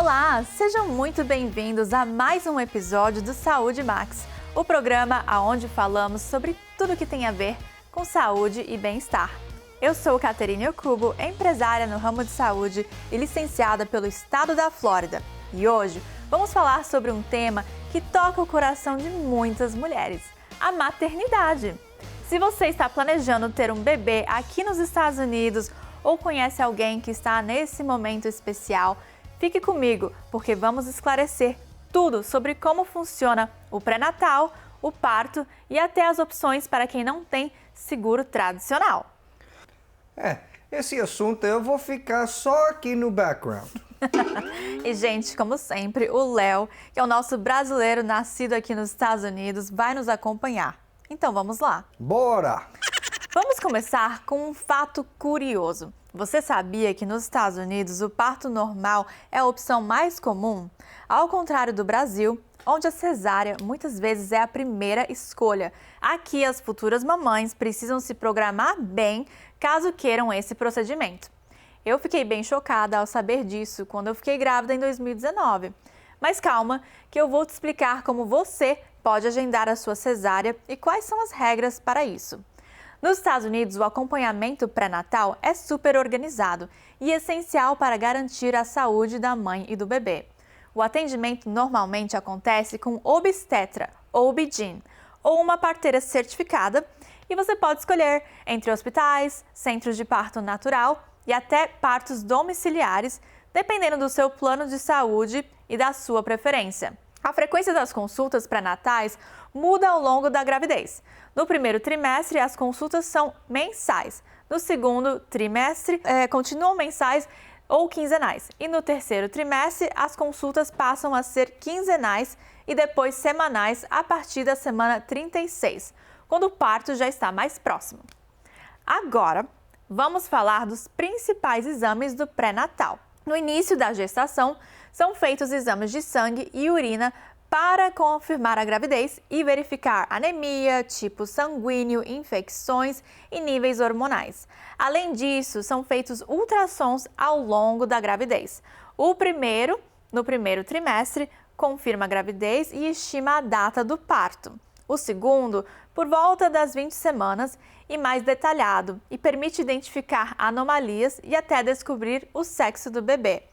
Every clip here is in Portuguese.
Olá, sejam muito bem-vindos a mais um episódio do Saúde Max, o programa onde falamos sobre tudo que tem a ver com saúde e bem-estar. Eu sou Caterine Okubo, empresária no ramo de saúde e licenciada pelo estado da Flórida. E hoje vamos falar sobre um tema que toca o coração de muitas mulheres, a maternidade. Se você está planejando ter um bebê aqui nos Estados Unidos ou conhece alguém que está nesse momento especial, fique comigo, porque vamos esclarecer tudo sobre como funciona o pré-natal, o parto e até as opções para quem não tem seguro tradicional. Esse assunto eu vou ficar só aqui no background. E, gente, como sempre, o Léo, que é o nosso brasileiro nascido aqui nos Estados Unidos, vai nos acompanhar. Então, vamos lá? Bora! Vamos começar com um fato curioso. Você sabia que nos Estados Unidos o parto normal é a opção mais comum? Ao contrário do Brasil, onde a cesárea muitas vezes é a primeira escolha. Aqui as futuras mamães precisam se programar bem caso queiram esse procedimento. Eu fiquei bem chocada ao saber disso quando eu fiquei grávida em 2019. Mas calma, que eu vou te explicar como você pode agendar a sua cesárea e quais são as regras para isso. Nos Estados Unidos, o acompanhamento pré-natal é super organizado e essencial para garantir a saúde da mãe e do bebê. O atendimento normalmente acontece com obstetra ou OB-GYN ou uma parteira certificada e você pode escolher entre hospitais, centros de parto natural e até partos domiciliares, dependendo do seu plano de saúde e da sua preferência. A frequência das consultas pré-natais muda ao longo da gravidez. No primeiro trimestre, as consultas são mensais. No segundo trimestre, continuam mensais ou quinzenais. E no terceiro trimestre, as consultas passam a ser quinzenais e depois semanais a partir da semana 36, quando o parto já está mais próximo. Agora, vamos falar dos principais exames do pré-natal. No início da gestação, são feitos exames de sangue e urina para confirmar a gravidez e verificar anemia, tipo sanguíneo, infecções e níveis hormonais. Além disso, são feitos ultrassons ao longo da gravidez. O primeiro, no primeiro trimestre, confirma a gravidez e estima a data do parto. O segundo, por volta das 20 semanas e mais detalhado, e permite identificar anomalias e até descobrir o sexo do bebê.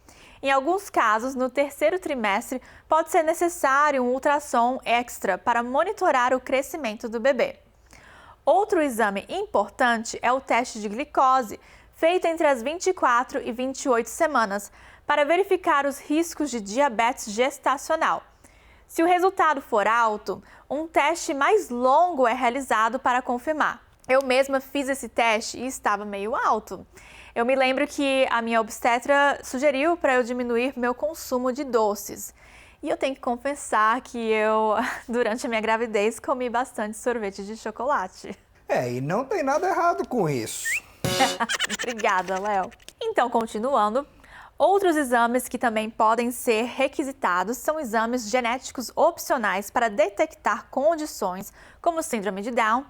Em alguns casos, no terceiro trimestre, pode ser necessário um ultrassom extra para monitorar o crescimento do bebê. Outro exame importante é o teste de glicose, feito entre as 24 e 28 semanas, para verificar os riscos de diabetes gestacional. Se o resultado for alto, um teste mais longo é realizado para confirmar. Eu mesma fiz esse teste e estava meio alto. Eu me lembro que a minha obstetra sugeriu para eu diminuir meu consumo de doces. E eu tenho que confessar que eu, durante a minha gravidez, comi bastante sorvete de chocolate. E não tem nada errado com isso. Obrigada, Léo. Então, continuando, outros exames que também podem ser requisitados são exames genéticos opcionais para detectar condições como síndrome de Down.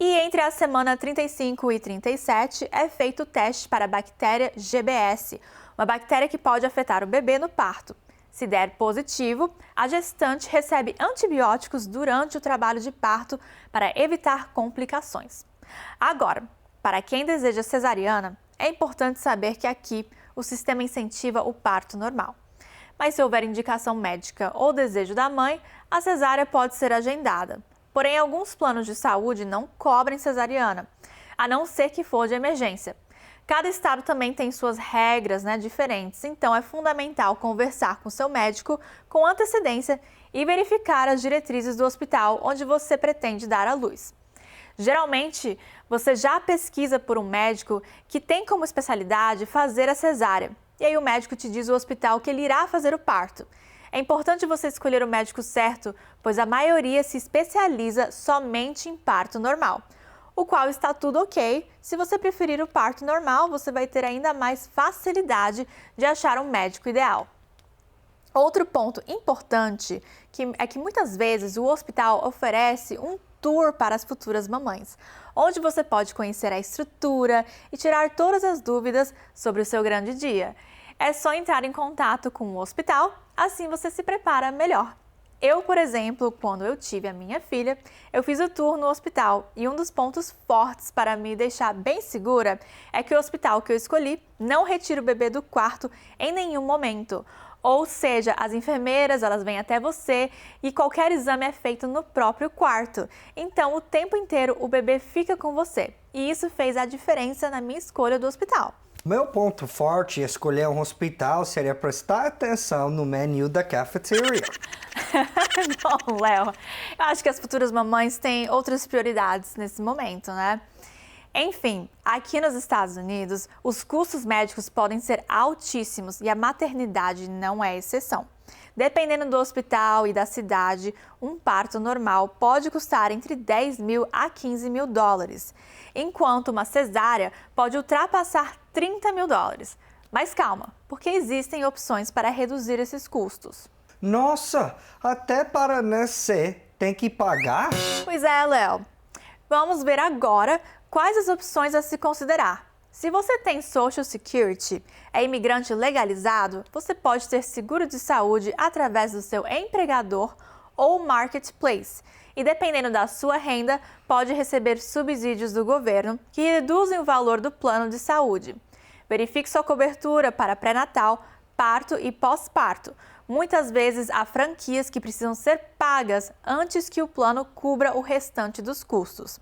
E entre a semana 35 e 37 é feito o teste para a bactéria GBS, uma bactéria que pode afetar o bebê no parto. Se der positivo, a gestante recebe antibióticos durante o trabalho de parto para evitar complicações. Agora, para quem deseja cesariana, é importante saber que aqui o sistema incentiva o parto normal. Mas se houver indicação médica ou desejo da mãe, a cesárea pode ser agendada. Porém, alguns planos de saúde não cobrem cesariana, a não ser que for de emergência. Cada estado também tem suas regras, diferentes, então é fundamental conversar com seu médico com antecedência e verificar as diretrizes do hospital onde você pretende dar à luz. Geralmente, você já pesquisa por um médico que tem como especialidade fazer a cesárea, e aí o médico te diz o hospital que ele irá fazer o parto. É importante você escolher o médico certo, pois a maioria se especializa somente em parto normal, o qual está tudo ok. Se você preferir o parto normal, você vai ter ainda mais facilidade de achar um médico ideal. Outro ponto importante é que muitas vezes o hospital oferece um tour para as futuras mamães, onde você pode conhecer a estrutura e tirar todas as dúvidas sobre o seu grande dia. É só entrar em contato com o hospital, assim você se prepara melhor. Eu, por exemplo, quando eu tive a minha filha, eu fiz o tour no hospital e um dos pontos fortes para me deixar bem segura é que o hospital que eu escolhi não retira o bebê do quarto em nenhum momento. Ou seja, as enfermeiras, elas vêm até você e qualquer exame é feito no próprio quarto. Então, o tempo inteiro o bebê fica com você. E isso fez a diferença na minha escolha do hospital. Meu ponto forte em escolher um hospital seria prestar atenção no menu da cafeteria. Bom, Léo, eu acho que as futuras mamães têm outras prioridades nesse momento, né? Enfim, aqui nos Estados Unidos, os custos médicos podem ser altíssimos e a maternidade não é exceção. Dependendo do hospital e da cidade, um parto normal pode custar entre 10 mil a 15 mil dólares, enquanto uma cesárea pode ultrapassar 30 mil dólares. Mas calma, porque existem opções para reduzir esses custos. Nossa, até para nascer tem que pagar? Pois é, Léo. Vamos ver agora quais as opções a se considerar. Se você tem Social Security, é imigrante legalizado, você pode ter seguro de saúde através do seu empregador ou marketplace. E dependendo da sua renda, pode receber subsídios do governo que reduzem o valor do plano de saúde. Verifique sua cobertura para pré-natal, parto e pós-parto. Muitas vezes há franquias que precisam ser pagas antes que o plano cubra o restante dos custos.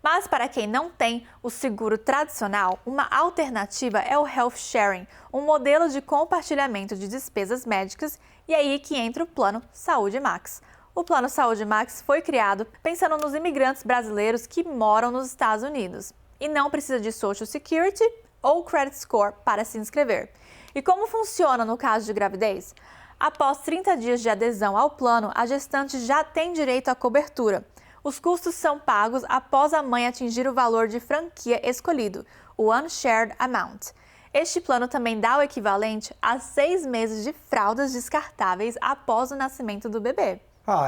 Mas para quem não tem o seguro tradicional, uma alternativa é o Health Sharing, um modelo de compartilhamento de despesas médicas, e é aí que entra o Plano Saúde Max. O Plano Saúde Max foi criado pensando nos imigrantes brasileiros que moram nos Estados Unidos e não precisa de Social Security ou Credit Score para se inscrever. E como funciona no caso de gravidez? Após 30 dias de adesão ao plano, a gestante já tem direito à cobertura. Os custos são pagos após a mãe atingir o valor de franquia escolhido, o Unshared Amount. Este plano também dá o equivalente a 6 meses de fraldas descartáveis após o nascimento do bebê.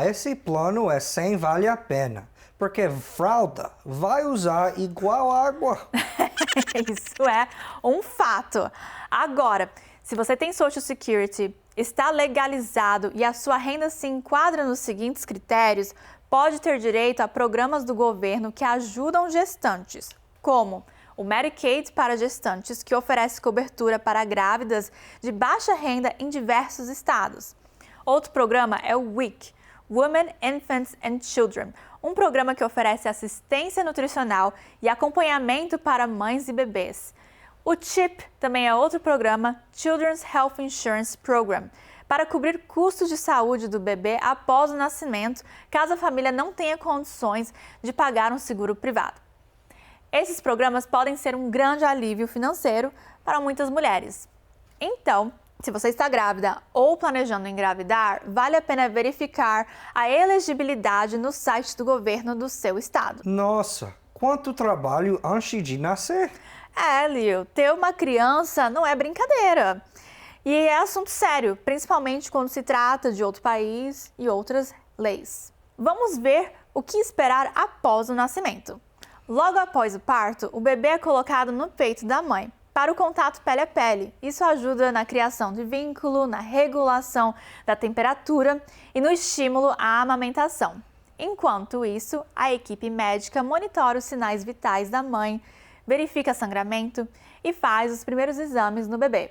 Esse plano vale a pena, porque fralda vai usar igual água. Isso é um fato. Agora, se você tem Social Security, está legalizado e a sua renda se enquadra nos seguintes critérios, pode ter direito a programas do governo que ajudam gestantes, como o Medicaid para gestantes, que oferece cobertura para grávidas de baixa renda em diversos estados. Outro programa é o WIC, Women, Infants and Children, um programa que oferece assistência nutricional e acompanhamento para mães e bebês. O CHIP também é outro programa, Children's Health Insurance Program, para cobrir custos de saúde do bebê após o nascimento, caso a família não tenha condições de pagar um seguro privado. Esses programas podem ser um grande alívio financeiro para muitas mulheres. Então, se você está grávida ou planejando engravidar, vale a pena verificar a elegibilidade no site do governo do seu estado. Nossa, quanto trabalho antes de nascer! Leo, ter uma criança não é brincadeira. E é assunto sério, principalmente quando se trata de outro país e outras leis. Vamos ver o que esperar após o nascimento. Logo após o parto, o bebê é colocado no peito da mãe para o contato pele a pele. Isso ajuda na criação de vínculo, na regulação da temperatura e no estímulo à amamentação. Enquanto isso, a equipe médica monitora os sinais vitais da mãe, verifica sangramento e faz os primeiros exames no bebê.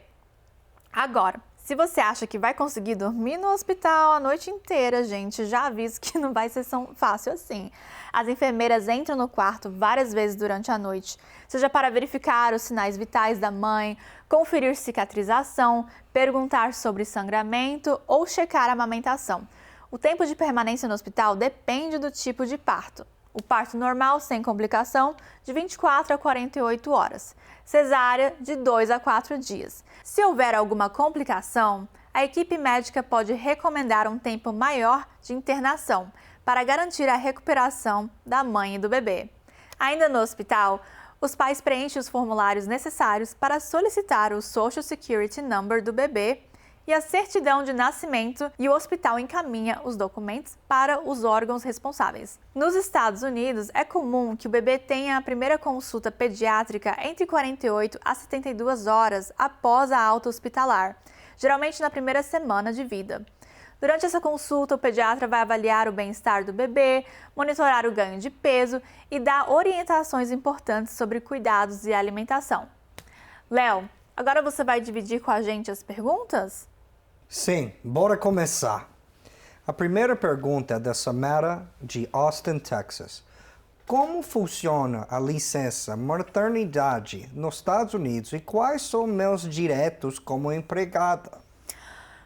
Agora, se você acha que vai conseguir dormir no hospital a noite inteira, gente, já aviso que não vai ser tão fácil assim. As enfermeiras entram no quarto várias vezes durante a noite, seja para verificar os sinais vitais da mãe, conferir cicatrização, perguntar sobre sangramento ou checar a amamentação. O tempo de permanência no hospital depende do tipo de parto. O parto normal, sem complicação, de 24 a 48 horas. Cesárea, de 2 a 4 dias. Se houver alguma complicação, a equipe médica pode recomendar um tempo maior de internação para garantir a recuperação da mãe e do bebê. Ainda no hospital, os pais preenchem os formulários necessários para solicitar o Social Security Number do bebê e a certidão de nascimento, e o hospital encaminha os documentos para os órgãos responsáveis. Nos Estados Unidos, é comum que o bebê tenha a primeira consulta pediátrica entre 48 a 72 horas após a alta hospitalar, geralmente na primeira semana de vida. Durante essa consulta, o pediatra vai avaliar o bem-estar do bebê, monitorar o ganho de peso e dar orientações importantes sobre cuidados e alimentação. Léo, agora você vai dividir com a gente as perguntas? Sim, bora começar. A primeira pergunta é da Samara, de Austin, Texas. Como funciona a licença maternidade nos Estados Unidos e quais são meus direitos como empregada?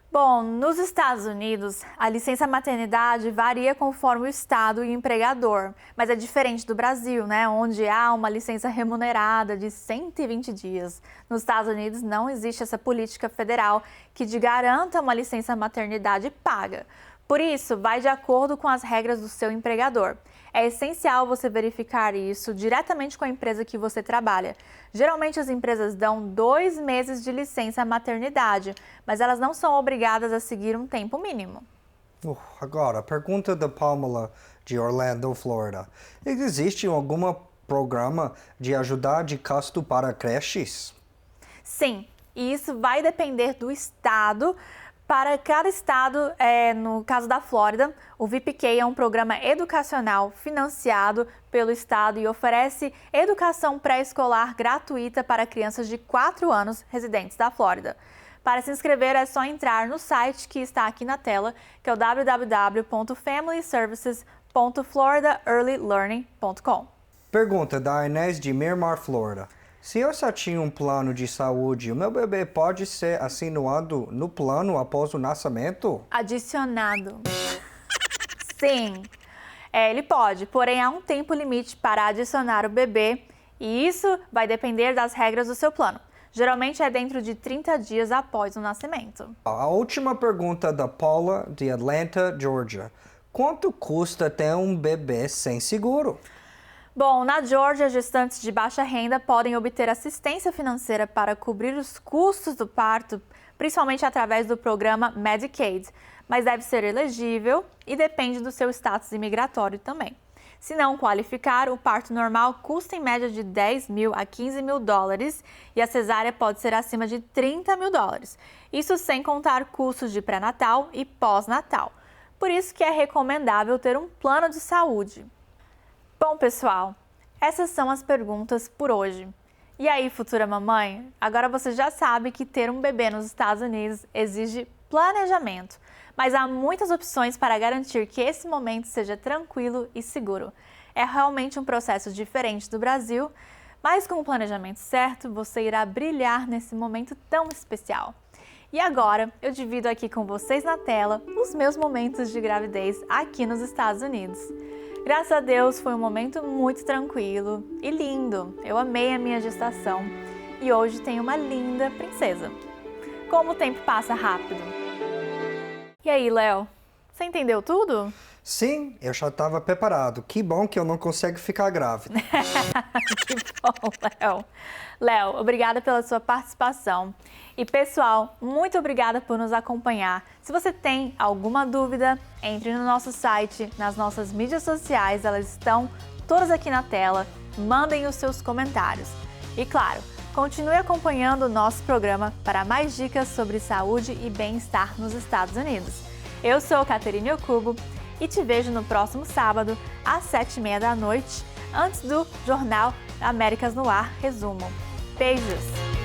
Bom, nos Estados Unidos, a licença maternidade varia conforme o estado e o empregador, mas é diferente do Brasil, né, onde há uma licença remunerada de 120 dias. Nos Estados Unidos não existe essa política federal que garanta uma licença maternidade paga. Por isso, vai de acordo com as regras do seu empregador. É essencial você verificar isso diretamente com a empresa que você trabalha. Geralmente as empresas dão 2 meses de licença maternidade, mas elas não são obrigadas a seguir um tempo mínimo. Agora, a pergunta da Pamela, de Orlando, Flórida. Existe algum programa de ajuda de custo para creches? Sim, e isso vai depender do estado. Para cada estado, no caso da Flórida, o VPK é um programa educacional financiado pelo estado e oferece educação pré-escolar gratuita para crianças de 4 anos residentes da Flórida. Para se inscrever é só entrar no site que está aqui na tela, que é o www.familyservices.floridaearlylearning.com. Pergunta da Inês, de Miramar, Flórida. Se eu só tinha um plano de saúde, o meu bebê pode ser assinado no plano após o nascimento? Adicionado. Sim, ele pode, porém há um tempo limite para adicionar o bebê e isso vai depender das regras do seu plano. Geralmente é dentro de 30 dias após o nascimento. A última pergunta da Paula, de Atlanta, Georgia. Quanto custa ter um bebê sem seguro? Bom, na Geórgia, gestantes de baixa renda podem obter assistência financeira para cobrir os custos do parto, principalmente através do programa Medicaid, mas deve ser elegível e depende do seu status imigratório também. Se não qualificar, o parto normal custa em média de 10 mil a 15 mil dólares e a cesárea pode ser acima de 30 mil dólares. Isso sem contar custos de pré-natal e pós-natal. Por isso que é recomendável ter um plano de saúde. Bom, pessoal, essas são as perguntas por hoje. E aí, futura mamãe? Agora você já sabe que ter um bebê nos Estados Unidos exige planejamento, mas há muitas opções para garantir que esse momento seja tranquilo e seguro. É realmente um processo diferente do Brasil, mas com o planejamento certo, você irá brilhar nesse momento tão especial. E agora, eu divido aqui com vocês na tela os meus momentos de gravidez aqui nos Estados Unidos. Graças a Deus, foi um momento muito tranquilo e lindo. Eu amei a minha gestação e hoje tenho uma linda princesa. Como o tempo passa rápido. E aí, Léo, você entendeu tudo? Sim, eu já estava preparado. Que bom que eu não consigo ficar grávida. Que bom, Léo. Léo, obrigada pela sua participação. E pessoal, muito obrigada por nos acompanhar. Se você tem alguma dúvida, entre no nosso site, nas nossas mídias sociais, elas estão todas aqui na tela. Mandem os seus comentários. E claro, continue acompanhando o nosso programa para mais dicas sobre saúde e bem-estar nos Estados Unidos. Eu sou Caterine Okubo e te vejo no próximo sábado, às 7h30 da noite, antes do Jornal Américas no Ar Resumo. Beijos!